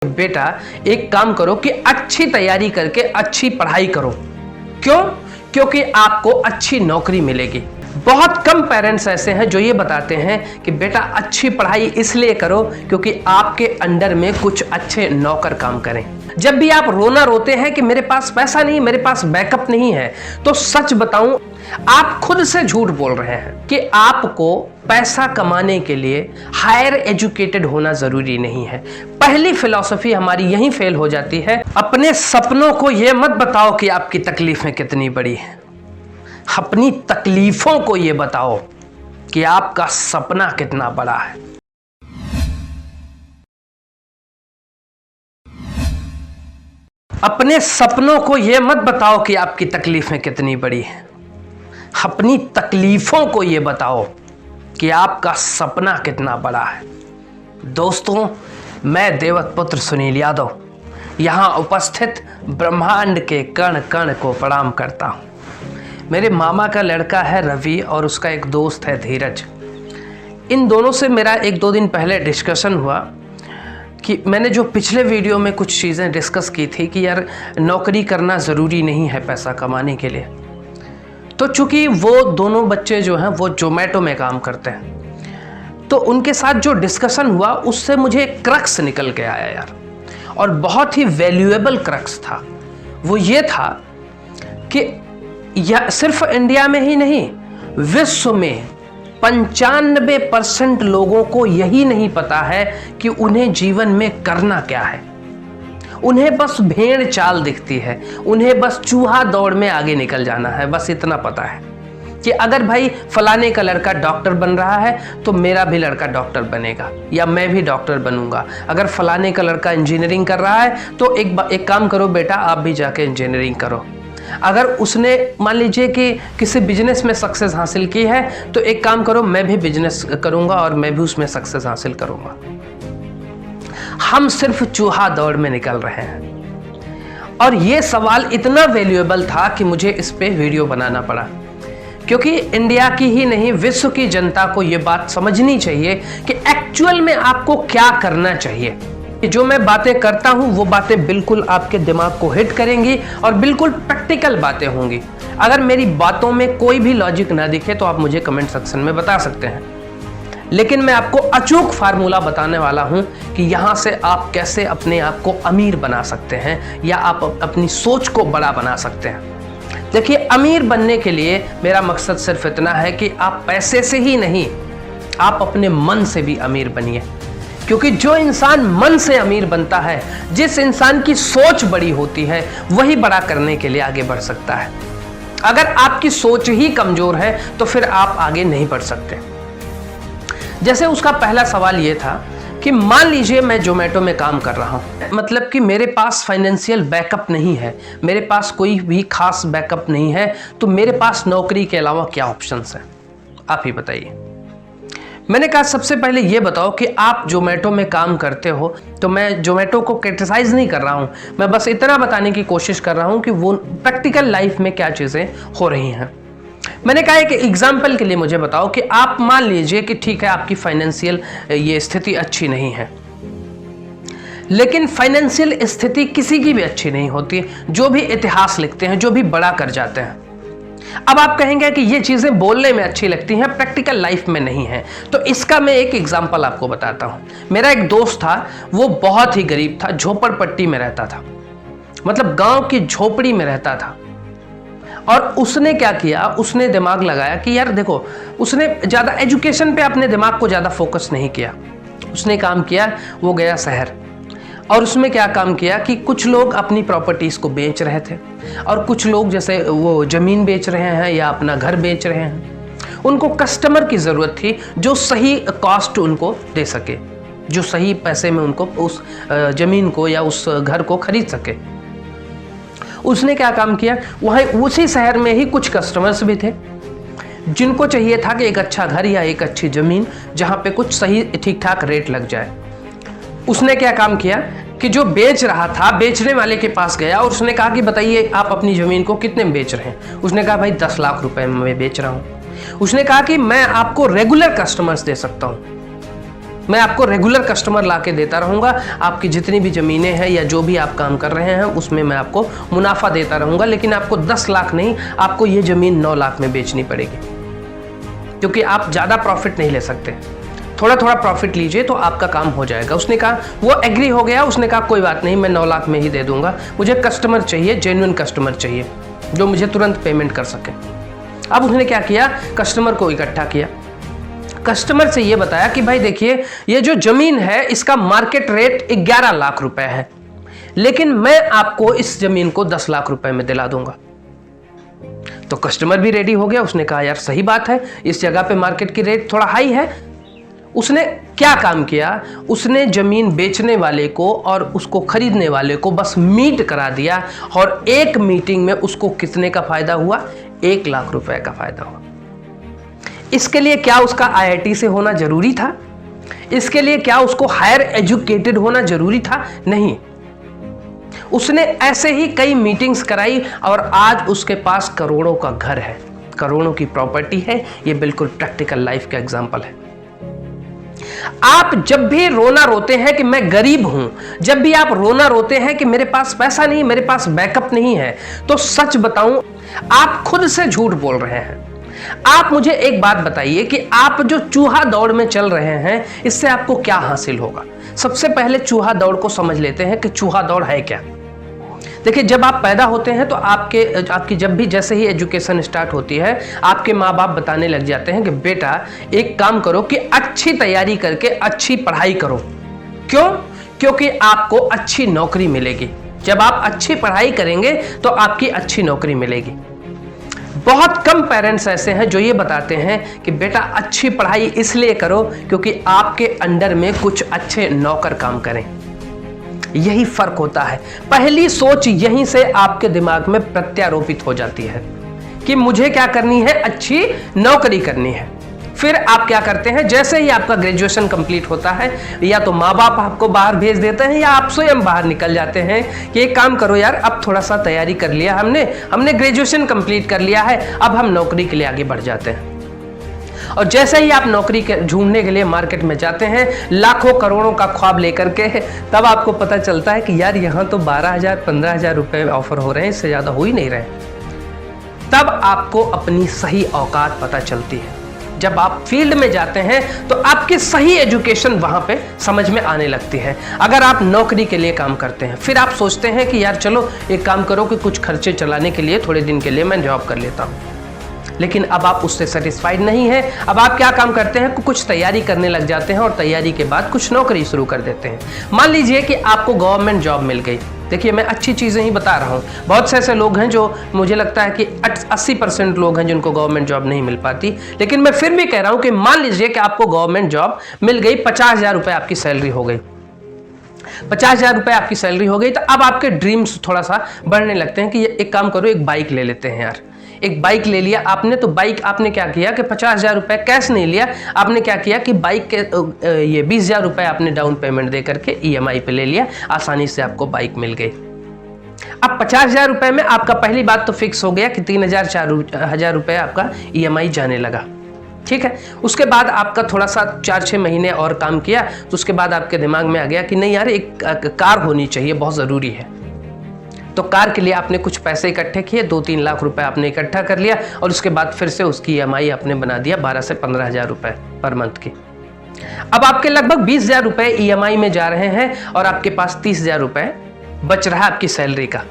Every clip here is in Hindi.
बेटा एक काम करो कि अच्छी तैयारी करके अच्छी पढ़ाई करो। क्यों? क्योंकि आपको अच्छी नौकरी मिलेगी। बहुत कम पेरेंट्स ऐसे हैं जो ये बताते हैं कि बेटा अच्छी पढ़ाई इसलिए करो क्योंकि आपके अंडर में कुछ अच्छे नौकर काम करें। जब भी आप रोना रोते हैं कि मेरे पास पैसा नहीं, मेरे पास बैकअप नहीं है, तो सच बताऊं आप खुद से झूठ बोल रहे हैं कि आपको पैसा कमाने के लिए हायर एजुकेटेड होना जरूरी नहीं है। पहली फिलॉसफी हमारी यहीं फेल हो जाती है। अपने सपनों को यह मत बताओ कि आपकी तकलीफें कितनी बड़ी हैं, अपनी तकलीफों को यह बताओ कि आपका सपना कितना बड़ा है। अपने सपनों को यह मत बताओ कि आपकी तकलीफें कितनी बड़ी हैं, अपनी तकलीफों को यह बताओ कि आपका सपना कितना बड़ा है। दोस्तों, मैं देवत पुत्र सुनील यादव यहाँ उपस्थित ब्रह्मांड के कण कण को प्रणाम करता हूँ। मेरे मामा का लड़का है रवि और उसका एक दोस्त है धीरज। इन दोनों से मेरा 1-2 दिन पहले डिस्कशन हुआ कि मैंने जो पिछले वीडियो में कुछ चीज़ें डिस्कस की थी कि यार नौकरी करना ज़रूरी नहीं है पैसा कमाने के लिए। तो चूंकि वो दोनों बच्चे जो हैं वो जोमेटो में काम करते हैं, तो उनके साथ जो डिस्कशन हुआ उससे मुझे एक क्रक्स निकल के आया यार, और बहुत ही वैल्यूएबल क्रक्स था। वो ये था कि यह सिर्फ इंडिया में ही नहीं, विश्व में 95% लोगों को यही नहीं पता है कि उन्हें जीवन में करना क्या है। उन्हें बस भेड़ चाल दिखती है, उन्हें बस चूहा दौड़ में आगे निकल जाना है, बस इतना पता है कि अगर भाई फलाने का लड़का डॉक्टर बन रहा है तो मेरा भी लड़का डॉक्टर बनेगा या मैं भी डॉक्टर बनूंगा। अगर फलाने का लड़का इंजीनियरिंग कर रहा है तो एक काम करो बेटा, आप भी जाके इंजीनियरिंग करो। अगर उसने मान लीजिए कि किसी बिजनेस में सक्सेस हासिल की है तो एक काम करो, मैं भी बिजनेस करूंगा और मैं भी उसमें सक्सेस हासिल करूंगा। हम सिर्फ चूहा दौड़ में निकल रहे हैं। और ये सवाल इतना वैल्यूएबल था कि मुझे इस पे वीडियो बनाना पड़ा, क्योंकि इंडिया की ही नहीं विश्व की जनता को ये बात समझनी चाहिए कि एक्चुअल में आपको क्या करना चाहिए। जो मैं बातें करता हूं वो बातें बिल्कुल आपके दिमाग को हिट करेंगी और बिल्कुल प्रैक्टिकल बातें होंगी। अगर मेरी बातों में कोई भी लॉजिक ना दिखे तो आप मुझे कमेंट सेक्शन में बता सकते हैं, लेकिन मैं आपको अचूक फार्मूला बताने वाला हूं कि यहां से आप कैसे अपने आप को अमीर बना सकते हैं या आप अपनी सोच को बड़ा बना सकते हैं। देखिए, अमीर बनने के लिए मेरा मकसद सिर्फ इतना है कि आप पैसे से ही नहीं, आप अपने मन से भी अमीर बनिए। क्योंकि जो इंसान मन से अमीर बनता है, जिस इंसान की सोच बड़ी होती है, वही बड़ा करने के लिए आगे बढ़ सकता है। अगर आपकी सोच ही कमजोर है तो फिर आप आगे नहीं बढ़ सकते। जैसे उसका पहला सवाल यह था कि मान लीजिए मैं जोमेटो में काम कर रहा हूं, मतलब कि मेरे पास फाइनेंशियल बैकअप नहीं है, मेरे पास कोई भी खास बैकअप नहीं है, तो मेरे पास नौकरी के अलावा क्या ऑप्शंस हैं, आप ही बताइए। मैंने कहा सबसे पहले ये बताओ कि आप जोमेटो में काम करते हो, तो मैं जोमेटो को क्रिटिसाइज नहीं कर रहा हूं, मैं बस इतना बताने की कोशिश कर रहा हूं कि वो प्रैक्टिकल लाइफ में क्या चीज़ें हो रही हैं। मैंने कहा कि एग्जाम्पल के लिए मुझे बताओ कि आप मान लीजिए कि ठीक है आपकी फाइनेंशियल ये स्थिति अच्छी नहीं है, लेकिन फाइनेंशियल स्थिति किसी की भी अच्छी नहीं होती। जो भी इतिहास लिखते हैं, जो भी बड़ा कर जाते हैं, अब आप कहेंगे कि ये चीजें बोलने में अच्छी लगती हैं, प्रैक्टिकल लाइफ में नहीं है। तो इसका मैं एक एग्जांपल आपको बताता हूं। मेरा एक दोस्त था, वो बहुत ही गरीब था, झोपड़पट्टी में रहता था, मतलब गांव की झोपड़ी में रहता था। और उसने क्या किया, उसने दिमाग लगाया कि यार देखो, उसने ज्यादा एजुकेशन पे अपने दिमाग को ज्यादा फोकस नहीं किया। उसने काम किया, वो गया शहर, और उसमें क्या काम किया कि कुछ लोग अपनी प्रॉपर्टीज को बेच रहे थे और कुछ लोग जैसे वो जमीन बेच रहे हैं या अपना घर बेच रहे हैं। उनको कस्टमर की जरूरत थी जो सही कॉस्ट उनको दे सके, जो सही पैसे में उनको उस जमीन को या उस घर को खरीद सके। उसने क्या काम किया, वहीं उसी शहर में ही कुछ कस्टमर्स भी थे जिनको चाहिए था कि एक अच्छा घर या एक अच्छी जमीन जहां पे कुछ सही ठीक ठाक रेट लग जाए। उसने क्या काम किया कि जो बेच रहा था, बेचने वाले के पास गया और उसने कहा कि बताइए आप अपनी जमीन को कितने में बेच रहे हैं। उसने कहा भाई 10 लाख रुपए में मैं बेच रहा हूं। उसने कहा कि मैं आपको रेगुलर कस्टमर्स दे सकता हूं, मैं आपको रेगुलर कस्टमर ला के देता रहूँगा। आपकी जितनी भी ज़मीनें हैं या जो भी आप काम कर रहे हैं उसमें मैं आपको मुनाफा देता रहूँगा, लेकिन आपको 10 लाख नहीं, आपको ये ज़मीन 9 लाख में बेचनी पड़ेगी, क्योंकि आप ज़्यादा प्रॉफिट नहीं ले सकते। थोड़ा थोड़ा प्रॉफिट लीजिए तो आपका काम हो जाएगा। उसने कहा, वो एग्री हो गया, उसने कहा कोई बात नहीं, मैं 9 लाख में ही दे दूंगा, मुझे कस्टमर चाहिए, जेन्युइन कस्टमर चाहिए जो मुझे तुरंत पेमेंट कर सके। अब उसने क्या किया, कस्टमर को इकट्ठा किया, कस्टमर से ये बताया कि भाई देखिए, ये जो जमीन है इसका मार्केट रेट 11 लाख रुपए है, लेकिन मैं आपको इस जमीन को 10 लाख रुपए में दिला दूंगा। तो कस्टमर भी रेडी हो गया, उसने कहा यार सही बात है, इस जगह पे मार्केट की रेट थोड़ा हाई है। उसने क्या काम किया, उसने जमीन बेचने वाले को और उसको खरीदने वाले को बस मीट करा दिया, और एक मीटिंग में उसको कितने का फायदा हुआ, 1 लाख रुपए का फायदा हुआ। इसके लिए क्या उसका IIT से होना जरूरी था? इसके लिए क्या उसको हायर एजुकेटेड होना जरूरी था? नहीं। उसने ऐसे ही कई मीटिंग्स कराई और आज उसके पास करोड़ों का घर है, करोड़ों की प्रॉपर्टी है। ये बिल्कुल प्रैक्टिकल लाइफ का एग्जांपल है। आप जब भी रोना रोते हैं कि मैं गरीब हूं, जब भी आप रोना रोते हैं कि मेरे पास पैसा नहीं, मेरे पास बैकअप नहीं है, तो सच बताऊं, आप खुद से झूठ बोल रहे हैं। आप मुझे एक बात बताइए कि आप जो चूहा दौड़ में चल रहे हैं, इससे आपको क्या हासिल होगा? सबसे पहले चूहा दौड़ को समझ लेते हैं कि चूहा दौड़ है क्या। देखिए, जब आप पैदा होते हैं तो आपकी जब भी जैसे ही एजुकेशन स्टार्ट होती है, आपके माँ बाप बताने लग जाते हैं कि बेटा एक काम करो कि अच्छी तैयारी करके अच्छी पढ़ाई करो। क्यों? क्योंकि आपको अच्छी नौकरी मिलेगी। जब आप अच्छी पढ़ाई करेंगे तो आपकी अच्छी नौकरी मिलेगी। बहुत कम पेरेंट्स ऐसे हैं जो ये बताते हैं कि बेटा अच्छी पढ़ाई इसलिए करो क्योंकि आपके अंडर में कुछ अच्छे नौकर काम करें। यही फर्क होता है। पहली सोच यहीं से आपके दिमाग में प्रत्यारोपित हो जाती है कि मुझे क्या करनी है, अच्छी नौकरी करनी है। फिर आप क्या करते हैं, जैसे ही आपका ग्रेजुएशन कंप्लीट होता है, या तो माँ बाप आपको बाहर भेज देते हैं या आप स्वयं बाहर निकल जाते हैं कि एक काम करो यार, अब थोड़ा सा तैयारी कर लिया हमने ग्रेजुएशन कंप्लीट कर लिया है, अब हम नौकरी के लिए आगे बढ़ जाते हैं। और जैसे ही आप नौकरी ढूंढने के लिए मार्केट में जाते हैं, लाखों करोड़ों का ख्वाब लेकर के, तब आपको पता चलता है कि यार यहाँ तो 12,000 15,000 रुपए ऑफर हो रहे हैं, इससे ज़्यादा हो ही नहीं रहे। तब आपको अपनी सही औकात पता चलती है। जब आप फील्ड में जाते हैं तो आपकी सही एजुकेशन वहाँ पे समझ में आने लगती है। अगर आप नौकरी के लिए काम करते हैं, फिर आप सोचते हैं कि यार चलो एक काम करो कि कुछ खर्चे चलाने के लिए थोड़े दिन के लिए मैं जॉब कर लेता हूँ, लेकिन अब आप उससे सेटिस्फाइड नहीं है। अब आप क्या काम करते हैं, कुछ तैयारी करने लग जाते हैं और तैयारी के बाद कुछ नौकरी शुरू कर देते हैं। मान लीजिए कि आपको गवर्नमेंट जॉब मिल गई। देखिए, मैं अच्छी चीज़ें ही बता रहा हूँ। बहुत से ऐसे लोग हैं जो मुझे लगता है कि 80% लोग हैं जिनको गवर्नमेंट जॉब नहीं मिल पाती, लेकिन मैं फिर भी कह रहा हूँ कि मान लीजिए कि आपको गवर्नमेंट जॉब मिल गई, 50,000 रुपये आपकी सैलरी हो गई। 50,000 रुपये आपकी सैलरी हो गई तो अब आपके ड्रीम्स थोड़ा सा बढ़ने लगते हैं कि एक काम करो, एक बाइक ले लेते हैं यार। एक बाइक ले लिया आपने, तो बाइक आपने क्या किया कि 50,000 रुपये कैश नहीं लिया, आपने क्या किया कि बाइक के ये 20,000 रुपये आपने डाउन पेमेंट दे करके EMI पे ले लिया, आसानी से आपको बाइक मिल गई। अब 50,000 रुपये में आपका पहली बात तो फिक्स हो गया कि 3,000 4,000 रुपये आपका EMI जाने लगा। ठीक है, उसके बाद आपका थोड़ा सा 4-6 महीने और काम किया, तो उसके बाद आपके दिमाग में आ गया कि नहीं यार, एक कार होनी चाहिए, बहुत ज़रूरी है। तो कार के लिए आपने कुछ पैसे इकट्ठे किए, 2-3 लाख रुपए आपने इकट्ठा कर लिया, और उसके बाद फिर से उसकी EMI आपने बना दिया 12 से 15,000 रुपए पर मंथ की। अब आपके लगभग 20,000 रुपए EMI में जा रहे हैं और आपके पास 30,000 रुपए बच रहा है आपकी सैलरी का।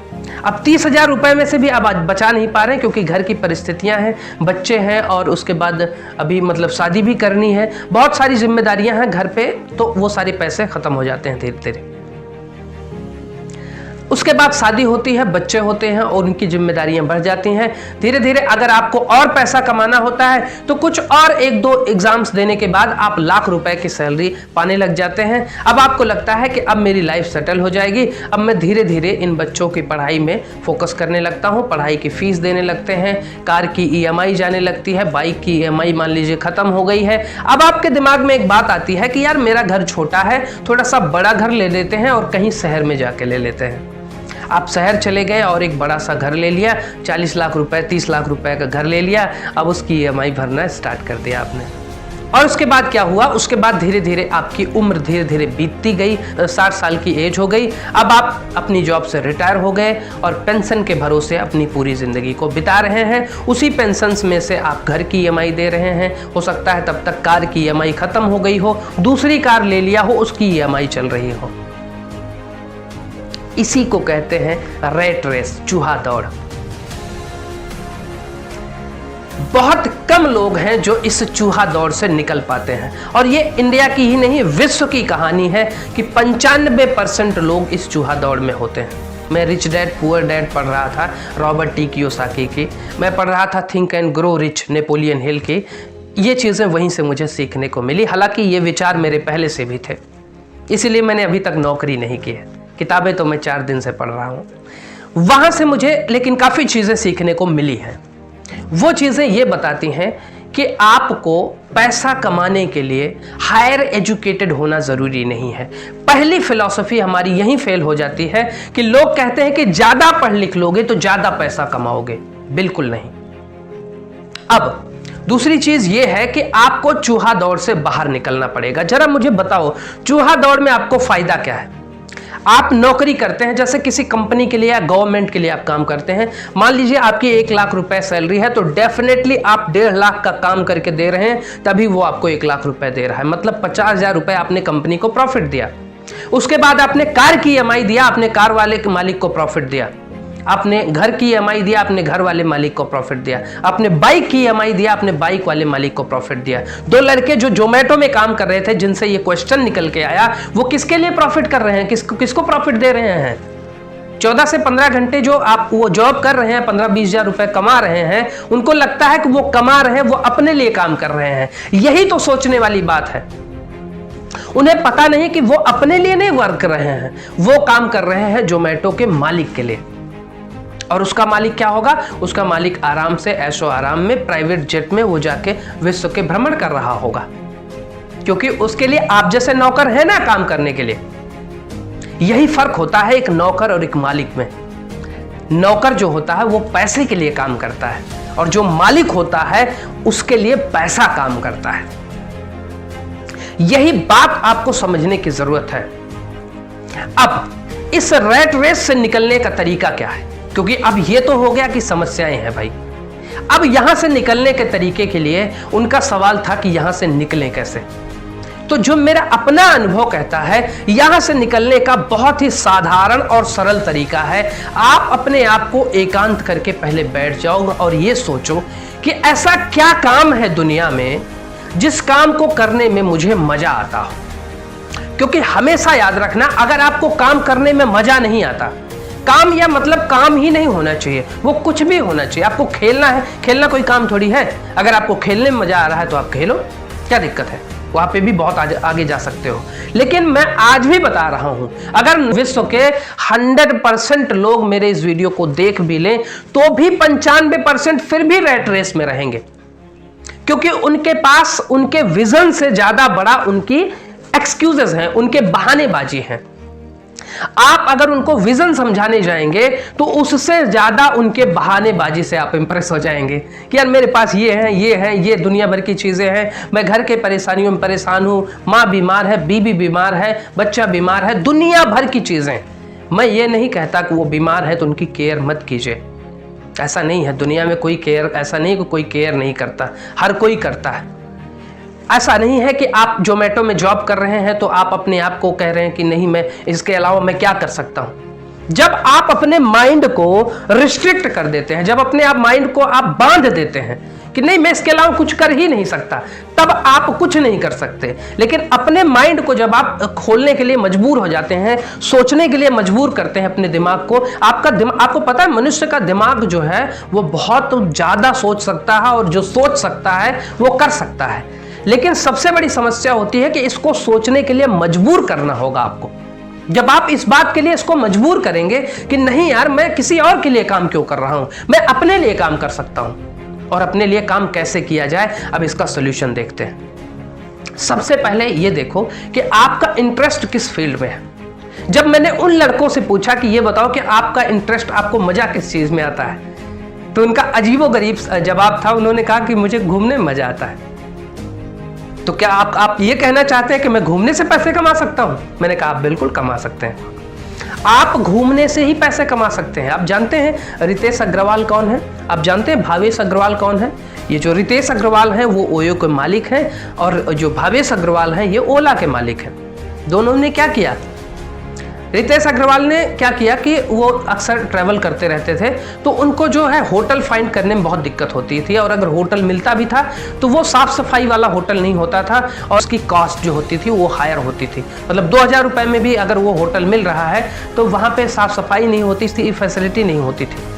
अब 30,000 रुपए में से भी आप बचा नहीं पा रहे हैं क्योंकि घर की परिस्थितियां हैं, बच्चे हैं, और उसके बाद अभी मतलब शादी भी करनी है, बहुत सारी जिम्मेदारियां हैं घर पे, तो वो सारे पैसे खत्म हो जाते हैं धीरे धीरे। उसके बाद शादी होती है, बच्चे होते हैं और उनकी जिम्मेदारियां बढ़ जाती हैं धीरे धीरे। अगर आपको और पैसा कमाना होता है तो कुछ और 1-2 एग्जाम्स देने के बाद आप लाख रुपए की सैलरी पाने लग जाते हैं। अब आपको लगता है कि अब मेरी लाइफ सेटल हो जाएगी, अब मैं धीरे धीरे इन बच्चों की पढ़ाई में फोकस करने लगता हूँ, पढ़ाई की फीस देने लगते हैं, कार की EMI जाने लगती है, बाइक की EMI मान लीजिए खत्म हो गई है। अब आपके दिमाग में एक बात आती है कि यार मेरा घर छोटा है, थोड़ा सा बड़ा घर ले लेते हैं और कहीं शहर में जाके ले लेते हैं। आप शहर चले गए और एक बड़ा सा घर ले लिया, 40 लाख रुपए 30 लाख रुपए का घर ले लिया, अब उसकी EMI भरना स्टार्ट कर दिया आपने। और उसके बाद क्या हुआ, उसके बाद धीरे धीरे आपकी उम्र धीरे धीरे बीतती गई, 60 साल की एज हो गई। अब आप अपनी जॉब से रिटायर हो गए और पेंशन के भरोसे अपनी पूरी ज़िंदगी को बिता रहे हैं। उसी पेंशन में से आप घर की EMI दे रहे हैं, हो सकता है तब तक कार की EMI खत्म हो गई हो, दूसरी कार ले लिया हो, उसकी EMI चल रही हो। इसी को कहते हैं रैट रेस, चूहा दौड़। बहुत कम लोग हैं जो इस चूहा दौड़ से निकल पाते हैं, और ये इंडिया की ही नहीं विश्व की कहानी है कि 95% लोग इस चूहा दौड़ में होते हैं। मैं रिच डैड पुअर डैड पढ़ रहा था, रॉबर्ट टी कियोसाकी की। मैं पढ़ रहा था think and grow rich, Napoleon Hill की। ये चीज़ें वहीं से मुझे सीखने को मिली। हालांकि ये विचार मेरे पहले से भी थे, इसीलिए मैंने अभी तक नौकरी नहीं की है। किताबें तो मैं 4 दिन से पढ़ रहा हूँ। वहाँ से मुझे लेकिन काफ़ी चीज़ें सीखने को मिली हैं। वो चीज़ें ये बताती हैं कि आपको पैसा कमाने के लिए हायर एजुकेटेड होना ज़रूरी नहीं है। पहली फिलॉसफी हमारी यहीं फेल हो जाती है कि लोग कहते हैं कि ज़्यादा पढ़ लिख लोगे तो ज़्यादा पैसा कमाओगे। बिल्कुल नहीं। अब दूसरी चीज़ ये है कि आपको चूहा दौड़ से बाहर निकलना पड़ेगा। जरा मुझे बताओ, चूहा दौड़ में आपको फ़ायदा क्या है? आप नौकरी करते हैं, जैसे किसी कंपनी के लिए या गवर्नमेंट के लिए आप काम करते हैं। मान लीजिए आपकी 1 लाख रुपए सैलरी है, तो डेफिनेटली आप 1.5 लाख का काम करके दे रहे हैं, तभी वो आपको 1 लाख रुपए दे रहा है। मतलब 50,000 रुपए आपने कंपनी को प्रॉफिट दिया। उसके बाद आपने कार की EMI दिया, आपने कार वाले के मालिक को प्रॉफिट दिया। आपने घर की EMI दिया, आपने घर वाले मालिक को प्रॉफिट दिया। आपने बाइक की EMI दिया, आपने बाइक वाले मालिक को प्रॉफिट दिया। 2 लड़के जो जोमेटो में काम कर रहे थे, जिनसे ये क्वेश्चन निकल के आया, वो किसके लिए प्रॉफिट कर रहे हैं, किसको प्रॉफिट दे रहे हैं? 14 से 15 घंटे जो आप वो जॉब कर रहे हैं, 15-20 हजार रुपए कमा रहे हैं, उनको लगता है कि वो कमा रहे हैं, वो अपने लिए काम कर रहे हैं। यही तो सोचने वाली बात है। उन्हें पता नहीं कि वो अपने लिए नहीं वर्क कर रहे हैं, वो काम कर रहे हैं जोमेटो के मालिक के लिए। और उसका मालिक क्या होगा? उसका मालिक आराम से ऐशो आराम में प्राइवेट जेट में वो जाके विश्व के भ्रमण कर रहा होगा, क्योंकि उसके लिए आप जैसे नौकर है ना काम करने के लिए। यही फर्क होता है एक नौकर और एक मालिक में। नौकर जो होता है वो पैसे के लिए काम करता है, और जो मालिक होता है उसके लिए पैसा काम करता है। यही बात आपको समझने की जरूरत है। अब इस रैट रेस से निकलने का तरीका क्या है? क्योंकि अब ये तो हो गया कि समस्याएं हैं भाई। अब यहां से निकलने के तरीके के लिए उनका सवाल था कि यहां से निकलें कैसे। तो जो मेरा अपना अनुभव कहता है, यहां से निकलने का बहुत ही साधारण और सरल तरीका है। आप अपने आप को एकांत करके पहले बैठ जाओ और ये सोचो कि ऐसा क्या काम है दुनिया में जिस काम को करने में मुझे मजा आता हो। क्योंकि हमेशा याद रखना, अगर आपको काम करने में मजा नहीं आता, काम या मतलब काम ही नहीं होना चाहिए, वो कुछ भी होना चाहिए। आपको खेलना है, खेलना कोई काम थोड़ी है। अगर आपको खेलने में मजा आ रहा है तो आप खेलो, क्या दिक्कत है? वहां पे भी बहुत आगे जा सकते हो। लेकिन मैं आज भी बता रहा हूं, अगर विश्व के 100% लोग मेरे इस वीडियो को देख भी लें, तो भी 95% फिर भी रैट रेस में रहेंगे, क्योंकि उनके पास उनके विजन से ज्यादा बड़ा उनकी एक्सक्यूजेस हैं, उनके बहानेबाजी हैं। आप अगर उनको विजन समझाने जाएंगे तो उससे ज्यादा उनके बहानेबाजी से आप इंप्रेस हो जाएंगे कि यार मेरे पास ये है, ये दुनिया भर की चीजें हैं, मैं घर के परेशानियों में परेशान हूं, माँ बीमार है, बीबी बीमार है, बच्चा बीमार है, दुनिया भर की चीजें। मैं ये नहीं कहता कि वो बीमार है तो उनकी केयर मत कीजिए, ऐसा नहीं है। दुनिया में कोई केयर, ऐसा नहीं कि कोई केयर नहीं करता, हर कोई करता है। ऐसा नहीं है कि आप जोमेटो में जॉब कर रहे हैं तो आप अपने आप को कह रहे हैं कि नहीं, मैं इसके अलावा मैं क्या कर सकता हूं। जब आप अपने माइंड को रिस्ट्रिक्ट कर देते हैं, जब अपने आप माइंड को आप बांध देते हैं कि नहीं मैं इसके अलावा कुछ कर ही नहीं सकता, तब आप कुछ नहीं कर सकते। लेकिन अपने माइंड को जब आप खोलने के लिए मजबूर हो जाते हैं, सोचने के लिए मजबूर करते हैं अपने दिमाग को, आपको पता है मनुष्य का दिमाग जो है वो बहुत ज्यादा सोच सकता है, और जो सोच सकता है वो कर सकता है। लेकिन सबसे बड़ी समस्या होती है कि इसको सोचने के लिए मजबूर करना होगा आपको। जब आप इस बात के लिए इसको मजबूर करेंगे कि नहीं यार मैं किसी और के लिए काम क्यों कर रहा हूं, मैं अपने लिए काम कर सकता हूं। और अपने लिए काम कैसे किया जाए, अब इसका सॉल्यूशन देखते हैं। सबसे पहले ये देखो कि आपका इंटरेस्ट किस फील्ड में है। जब मैंने उन लड़कों से पूछा कि ये बताओ कि आपका इंटरेस्ट, आपको मजा किस चीज में आता है, तो उनका अजीबोगरीब जवाब था। उन्होंने कहा कि मुझे घूमने में मजा आता है। तो क्या आप ये कहना चाहते हैं कि मैं घूमने से पैसे कमा सकता हूं? मैंने कहा आप बिल्कुल कमा सकते हैं, आप घूमने से ही पैसे कमा सकते हैं। आप जानते हैं रितेश अग्रवाल कौन है? आप जानते हैं भावेश अग्रवाल कौन है? ये जो रितेश अग्रवाल हैं वो ओयो के मालिक हैं और जो भावेश अग्रवाल हैं ये ओला के मालिक हैं। दोनों ने क्या किया? रितेश अग्रवाल ने क्या किया कि वो अक्सर ट्रैवल करते रहते थे, तो उनको जो है होटल फाइंड करने में बहुत दिक्कत होती थी, और अगर होटल मिलता भी था तो वो साफ सफाई वाला होटल नहीं होता था और उसकी कॉस्ट जो होती थी वो हायर होती थी। मतलब 2000 रुपये में भी अगर वो होटल मिल रहा है तो वहाँ पे साफ सफाई नहीं होती थी, फैसिलिटी नहीं होती थी।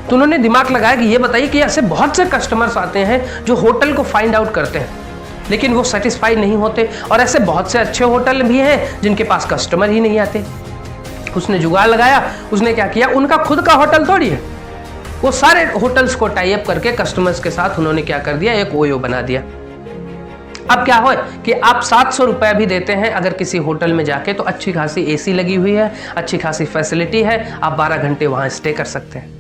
तो उन्होंने दिमाग लगाया कि ये बताइए कि ऐसे बहुत से कस्टमर्स आते हैं जो होटल को फाइंड आउट करते हैं लेकिन वो सेटिस्फाई नहीं होते, और ऐसे बहुत से अच्छे होटल भी हैं जिनके पास कस्टमर ही नहीं आते। उसने जुगाड़ लगाया, उसने क्या किया, उनका खुद का होटल थोड़ी है, वो सारे होटल्स को टाई अप करके कस्टमर्स के साथ उन्होंने क्या कर दिया, एक ओयो बना दिया। अब क्या हो कि आप 700 रुपए भी देते हैं अगर किसी होटल में जाके, तो अच्छी खासी एसी लगी हुई है, अच्छी खासी फैसिलिटी है, आप 12 घंटे वहां स्टे कर सकते हैं।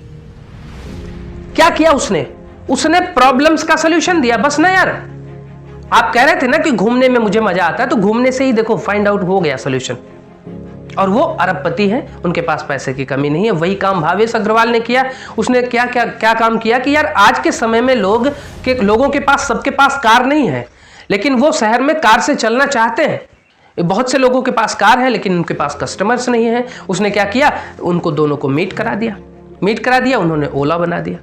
क्या किया उसने प्रॉब्लम्स का सोल्यूशन दिया। बस ना यार, आप कह रहे थे ना कि घूमने में मुझे मजा आता है, तो घूमने से ही देखो फाइंड आउट हो गया सोल्यूशन, और वो अरबपति हैं, उनके पास पैसे की कमी नहीं है। वही काम भावेश अग्रवाल ने किया। उसने क्या काम किया कि यार आज के समय में लोगों के पास, सबके पास कार नहीं है, लेकिन वो शहर में कार से चलना चाहते हैं। बहुत से लोगों के पास कार है लेकिन उनके पास कस्टमर्स नहीं है। उसने क्या किया, उनको दोनों को मीट करा दिया, उन्होंने ओला बना दिया।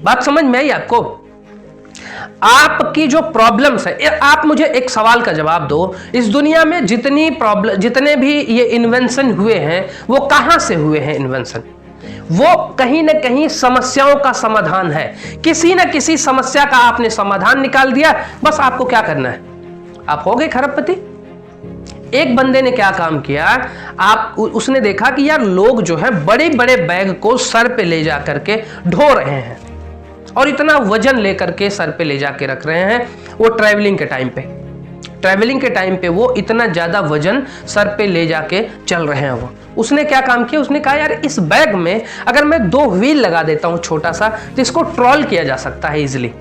बात समझ में आई आपको? आपकी जो प्रॉब्लम्स है, आप मुझे एक सवाल का जवाब दो, इस दुनिया में जितने भी ये इन्वेंशन हुए हैं वो कहां से हुए हैं? इन्वेंशन वो कहीं ना कहीं समस्याओं का समाधान है। किसी ना किसी समस्या का आपने समाधान निकाल दिया, बस आपको क्या करना है, आप हो गए खरबपति। एक बंदे ने क्या काम किया, उसने देखा कि यार लोग जो है बड़े बड़े बैग को सर पे ले जा करके ढो रहे हैं, और इतना वजन लेकर के सर पे ले जाके रख रहे हैं। वो ट्रैवलिंग के टाइम पे वो इतना ज्यादा वजन सर पे ले जाके चल रहे हैं। वो उसने क्या काम किया, उसने कहा यार इस बैग में अगर मैं 2 व्हील लगा देता हूं छोटा सा, तो इसको ट्रॉल किया जा सकता है इजिली।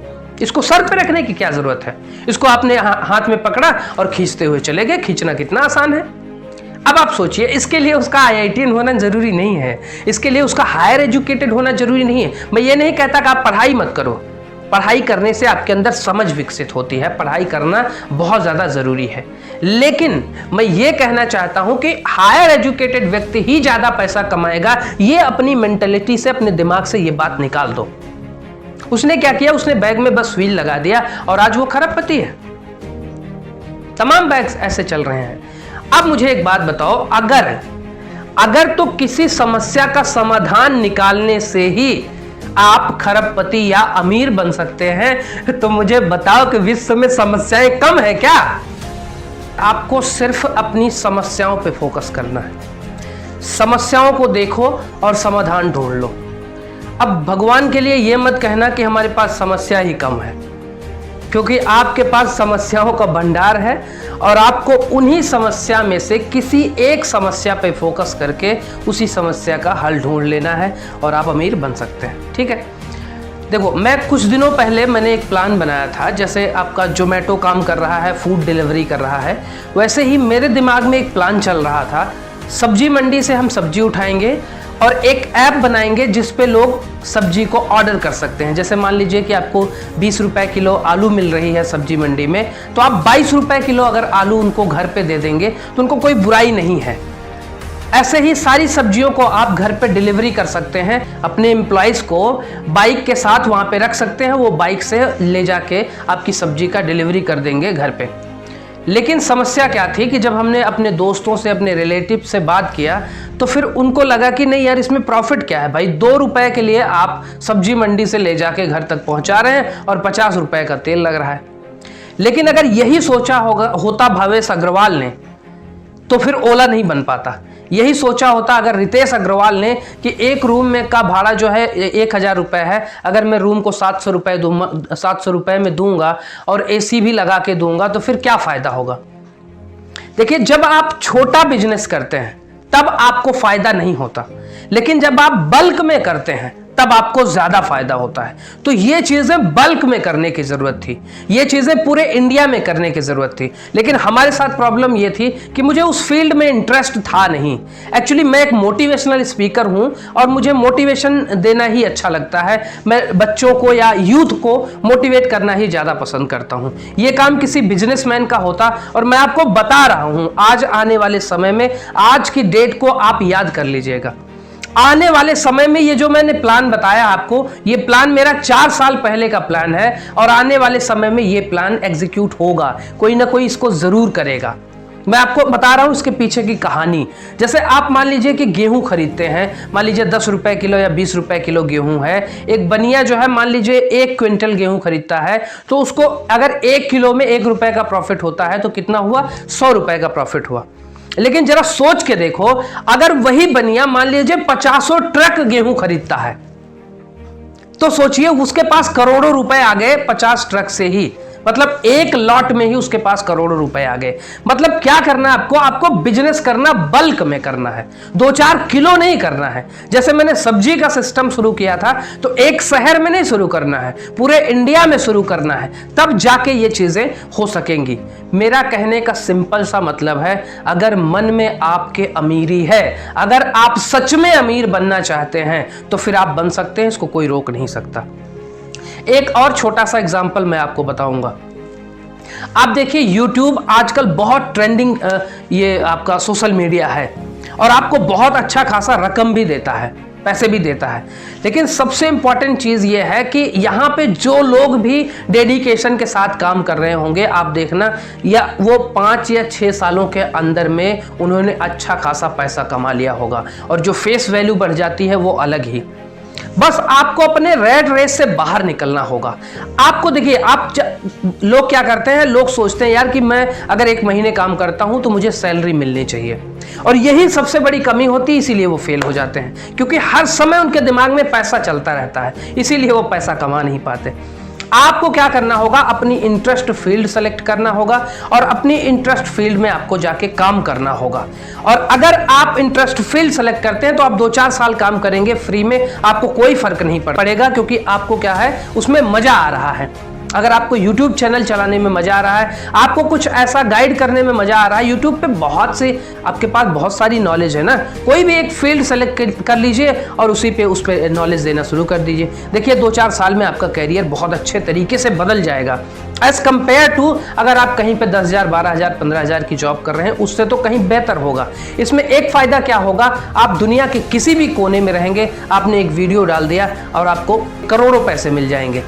इसको सर पे रखने की क्या जरूरत है, इसको आपने हाथ में पकड़ा और खींचते हुए चले गए। खींचना कितना आसान है। अब आप सोचिए, इसके लिए उसका IITian होना जरूरी नहीं है, इसके लिए उसका हायर एजुकेटेड होना जरूरी नहीं है। मैं ये नहीं कहता कि आप पढ़ाई मत करो, पढ़ाई करने से आपके अंदर समझ विकसित होती है, पढ़ाई करना बहुत ज्यादा जरूरी है। लेकिन मैं ये कहना चाहता हूं कि हायर एजुकेटेड व्यक्ति ही ज्यादा पैसा कमाएगा, ये अपनी मेंटेलिटी से, अपने दिमाग से ये बात निकाल दो। उसने क्या किया, उसने बैग में बस व्हील लगा दिया और आज वो खरबपति है। तमाम बैग्स ऐसे चल रहे हैं। अब मुझे एक बात बताओ, अगर तो किसी समस्या का समाधान निकालने से ही आप खरबपति या अमीर बन सकते हैं, तो मुझे बताओ कि विश्व में समस्याएं कम है क्या? आपको सिर्फ अपनी समस्याओं पे फोकस करना है, समस्याओं को देखो और समाधान ढूंढ लो। अब भगवान के लिए यह मत कहना कि हमारे पास समस्या ही कम है, क्योंकि आपके पास समस्याओं का भंडार है, और आपको उन्हीं समस्या में से किसी एक समस्या पे फोकस करके उसी समस्या का हल ढूंढ लेना है और आप अमीर बन सकते हैं। ठीक है, देखो मैं कुछ दिनों पहले मैंने एक प्लान बनाया था, जैसे आपका जोमेटो काम कर रहा है, फूड डिलीवरी कर रहा है, वैसे ही मेरे दिमाग में एक प्लान चल रहा था। सब्जी मंडी से हम सब्जी उठाएंगे और एक ऐप बनाएंगे जिस पे लोग सब्जी को ऑर्डर कर सकते हैं। जैसे मान लीजिए कि आपको 20 रुपए किलो आलू मिल रही है सब्जी मंडी में, तो आप 22 रुपए किलो अगर आलू उनको घर पे दे देंगे तो उनको कोई बुराई नहीं है। ऐसे ही सारी सब्जियों को आप घर पे डिलीवरी कर सकते हैं, अपने एम्प्लॉइज को बाइक के साथ वहां पे रख सकते हैं, वो बाइक से ले जाके आपकी सब्जी का डिलीवरी कर देंगे घर पे। लेकिन समस्या क्या थी कि जब हमने अपने दोस्तों से, अपने रिलेटिव से बात किया, तो फिर उनको लगा कि नहीं यार, इसमें प्रॉफिट क्या है भाई, 2 रुपए के लिए आप सब्जी मंडी से ले जाके घर तक पहुंचा रहे हैं और 50 रुपए का तेल लग रहा है। लेकिन अगर यही सोचा होता भावेश अग्रवाल ने, तो फिर ओला नहीं बन पाता। यही सोचा होता अगर रितेश अग्रवाल ने कि एक रूम में का भाड़ा जो है 1000 रुपए है, अगर मैं रूम को 700 रुपए में दूंगा और AC भी लगा के दूंगा, तो फिर क्या फायदा होगा? देखिए, जब आप छोटा बिजनेस करते हैं तब आपको फायदा नहीं होता, लेकिन जब आप बल्क में करते हैं तब आपको ज्यादा फायदा होता है। तो ये चीजें बल्क में करने की जरूरत थी, ये चीजें पूरे इंडिया में करने की जरूरत थी। लेकिन हमारे साथ प्रॉब्लम ये थी कि मुझे उस फील्ड में इंटरेस्ट था नहीं। एक्चुअली मैं एक मोटिवेशनल स्पीकर हूं और मुझे मोटिवेशन देना ही अच्छा लगता है। मैं बच्चों को या यूथ को मोटिवेट करना ही ज्यादा पसंद करता हूं। ये काम किसी बिजनेसमैन का होता, और मैं आपको बता रहा हूं आज आने वाले समय में, आज की डेट को आप याद कर लीजिएगा। आने वाले समय में ये जो मैंने प्लान बताया आपको, ये प्लान मेरा 4 साल पहले का प्लान है, और आने वाले समय में ये प्लान एग्जीक्यूट होगा, कोई ना कोई इसको जरूर करेगा। मैं आपको बता रहा हूं इसके पीछे की कहानी। जैसे आप मान लीजिए कि गेहूं खरीदते हैं, मान लीजिए 10 रुपए किलो या 20 रुपए किलो गेहूं है। एक बनिया जो है मान लीजिए 1 क्विंटल गेहूं खरीदता है, तो उसको अगर 1 किलो में 1 रुपए का प्रॉफिट होता है तो कितना हुआ, 100 रुपए का प्रॉफिट हुआ। लेकिन जरा सोच के देखो, अगर वही बनिया मान लीजिए 50 ट्रक गेहूं खरीदता है, तो सोचिए उसके पास करोड़ों रुपए आ गए 50 ट्रक से ही। मतलब एक लॉट में ही उसके पास करोड़ों रुपए आ गए। मतलब क्या करना है आपको, आपको बिजनेस करना बल्क में करना है, 2-4 किलो नहीं करना है। जैसे मैंने सब्जी का सिस्टम शुरू किया था, तो एक शहर में नहीं शुरू करना है, पूरे इंडिया में शुरू करना है, तब जाके ये चीजें हो सकेंगी। मेरा कहने का सिंपल सा मतलब है, अगर मन में आपके अमीरी है, अगर आप सच में अमीर बनना चाहते हैं, तो फिर आप बन सकते हैं, इसको कोई रोक नहीं सकता। एक और छोटा सा एग्जांपल मैं आपको बताऊंगा। आप देखिए YouTube आजकल बहुत ट्रेंडिंग ये आपका सोशल मीडिया है, और आपको बहुत अच्छा खासा रकम भी देता है, पैसे भी देता है। लेकिन सबसे इंपॉर्टेंट चीज ये है कि यहाँ पे जो लोग भी डेडिकेशन के साथ काम कर रहे होंगे, आप देखना, या वो 5 या 6 सालों के अंदर में उन्होंने अच्छा खासा पैसा कमा लिया होगा, और जो फेस वैल्यू बढ़ जाती है वो अलग ही। बस आपको अपने रेट रेस से बाहर निकलना होगा। आपको देखिए, लोग क्या करते हैं, लोग सोचते हैं यार कि मैं अगर 1 महीने काम करता हूं तो मुझे सैलरी मिलनी चाहिए, और यही सबसे बड़ी कमी होती है, इसीलिए वो फेल हो जाते हैं, क्योंकि हर समय उनके दिमाग में पैसा चलता रहता है, इसीलिए वो पैसा कमा नहीं पाते। आपको क्या करना होगा, अपनी इंटरेस्ट फील्ड सेलेक्ट करना होगा, और अपनी इंटरेस्ट फील्ड में आपको जाके काम करना होगा। और अगर आप इंटरेस्ट फील्ड सेलेक्ट करते हैं तो आप 2-4 साल काम करेंगे फ्री में, आपको कोई फर्क नहीं पड़ेगा, क्योंकि आपको क्या है, उसमें मजा आ रहा है। अगर आपको YouTube चैनल चलाने में मजा आ रहा है, आपको कुछ ऐसा गाइड करने में मजा आ रहा है, YouTube पे बहुत से, आपके पास बहुत सारी नॉलेज है ना, कोई भी एक फील्ड सेलेक्ट कर लीजिए और उसी पे उस पे नॉलेज देना शुरू कर दीजिए। देखिए 2-4 साल में आपका कैरियर बहुत अच्छे तरीके से बदल जाएगा, एज कंपेयर टू अगर आप कहीं पे 10,000, 12,000, 15,000 की जॉब कर रहे हैं, उससे तो कहीं बेहतर होगा। इसमें एक फायदा क्या होगा, आप दुनिया के किसी भी कोने में रहेंगे, आपने एक वीडियो डाल दिया और आपको करोड़ों पैसे मिल जाएंगे।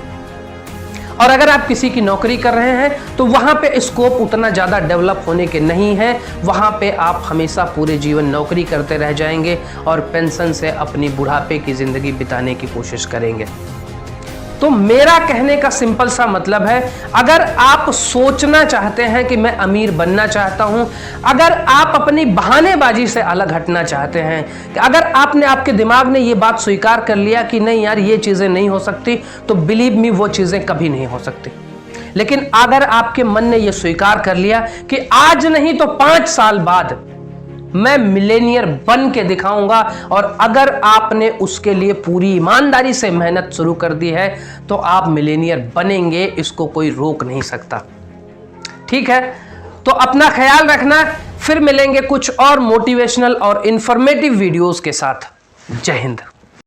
और अगर आप किसी की नौकरी कर रहे हैं तो वहां पे स्कोप उतना ज़्यादा डेवलप होने के नहीं है, वहां पे आप हमेशा पूरे जीवन नौकरी करते रह जाएंगे और पेंशन से अपनी बुढ़ापे की ज़िंदगी बिताने की कोशिश करेंगे। तो मेरा कहने का सिंपल सा मतलब है, अगर आप सोचना चाहते हैं कि मैं अमीर बनना चाहता हूं, अगर आप अपनी बहानेबाजी से अलग हटना चाहते हैं, कि अगर आपने आपके दिमाग ने ये बात स्वीकार कर लिया कि नहीं यार ये चीज़ें नहीं हो सकती, तो बिलीव मी वो चीज़ें कभी नहीं हो सकती। लेकिन अगर आपके मन ने ये स्वीकार कर लिया कि आज नहीं तो 5 साल बाद मैं मिलेनियर बन के दिखाऊंगा, और अगर आपने उसके लिए पूरी ईमानदारी से मेहनत शुरू कर दी है तो आप मिलेनियर बनेंगे, इसको कोई रोक नहीं सकता। ठीक है, तो अपना ख्याल रखना, फिर मिलेंगे कुछ और मोटिवेशनल और इंफॉर्मेटिव वीडियोस के साथ। जय हिंद।